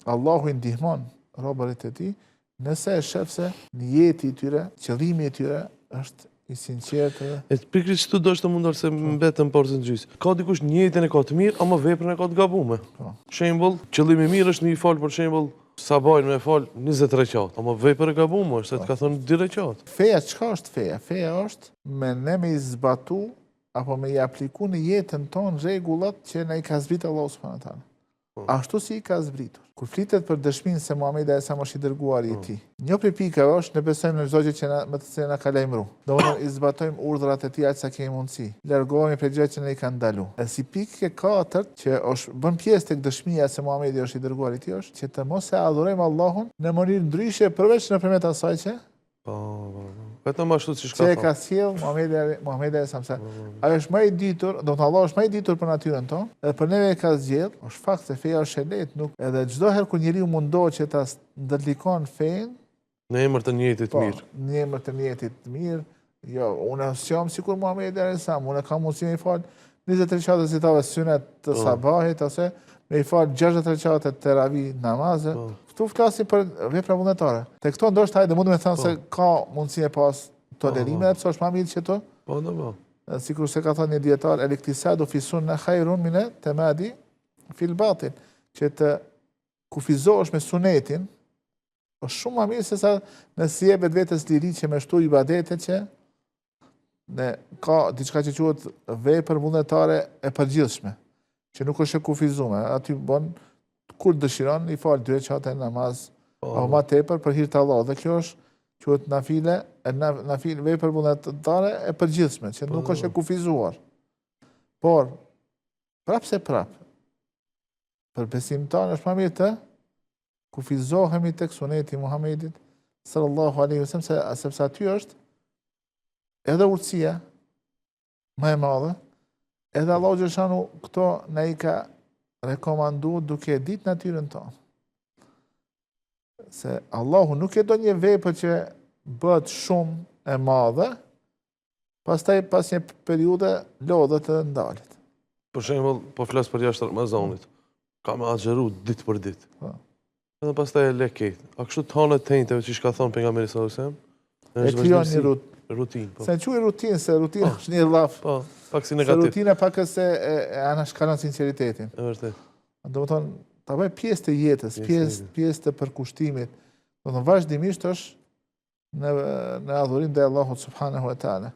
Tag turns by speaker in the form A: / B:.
A: Allahu i ndihmon robërit e tij nëse e shef se njeti i tyre, qëllimi i tyre është i sinqertë.
B: Pikërisht këtu do të mundor se mbetën portën gjys. Ka dikush njëjtën e ka të mirë, ama veprën e ka të gabuar. Shembull, qëllimi i mirë është me i fal për shembull sabajin me fal 20 rekat, ama vepra e gabuar është se të ka thënë 2 rekat.
A: Feja çka është feja? Feja është me ne me i zbatu apo me i apliku në jetën tonë rregullat që na i ka zbritur Allahu subhanahu wa taala. Ashtu si i ka zbritur. Kur flitet për dëshminë se Muhamedi alayhis salam është i dërguari i tij. Një prej pikave është ne besojmë në çdo gjë që me të cilën na ka lajmëruar. Domethënë i zbatojmë urdhrat e tij aq sa kemi mundësi. Largohemi prej gjëra që ne i kanë ndaluar. E si pikë e katërt që është bën pjesë tek dëshmia se Muhamedi është i dërguari i tij është që të mos e adhurojmë Allahun në mënyrë ndryshe përveç nëpërmjet asaj që
B: vetëm ashtu siç ka
A: thënë. Që ka sjell Muhamedi alayhis salam. Ai është më i ditur, do të Allah është më i ditur për natyrën tonë, edhe për neve ka zgjedh, është fakt se feja është e lehtë, nuk edhe çdo herë kur njeriu mundohet që ta ndërlikon fen
B: në emër të njëjtit të mirë.
A: Në emër të njëjtit të mirë, jo, unë jam sikur Muhamedi alayhis salam, unë kam mundësi me fal 20 rekate zitave sunet të sabahit ose me i fal 60 rekate teravih namazë. Këtu flasim për vepra vullnetare. Te këto ndoshta hajde mund të thënë se ka mundësi e pas tolerime, pse është më mirë që to. Sikur se ka thënë një dietar, el-iktisadu fi sunna khairun min tamadi fil batil, që të kufizohesh me sunetin është shumë më mirë se sa nëse jepet vetes liri që me shtu ibadete që ne ka diçka që quhet vepër vullnetare e përgjithshme, që nuk është e kufizuar. Aty bën kur dëshiron i fal 2 rekate namaz, apo më tepër për hir të Allahut. Dhe kjo është quhet nafile vepër vullnetare e përgjithshme, që nuk është e kufizuar. Por prapse për besimtar është më mirë të kufizohemi tek suneti i Muhamedit sallallahu alaihi wasallam, sepse aty është edhe urtësia më e madhe, edhe Allahu xhaleshanu këto na i ka rekomanduar duke ditë natyrën tonë. Se Allahu nuk e do një vepër që bëhet shumë e madhe, pastaj pas një periudhe lodhet të ndalet.
B: Për shembull, po flas për jashtë Ramazanit. Ka me agjëru ditë për ditë. Edhe pastaj e le këtë. A kështu të hanë të tëjtëve që ka thonë pejgamberi sallallahu alajhi wasallam?
A: E krijon një
B: rutinë.
A: Se quhet rutinë, se rutina është një llaf.
B: Pak si negativ.
A: Se rutina pak se anashkalon sinqeritetin.
B: Është vërtet.
A: Domethënë, ta bëj pjesë të jetës, pjesë të përkushtimit. Domethënë vazhdimisht është në adhurim ndaj Allahut subhanahu wa taala.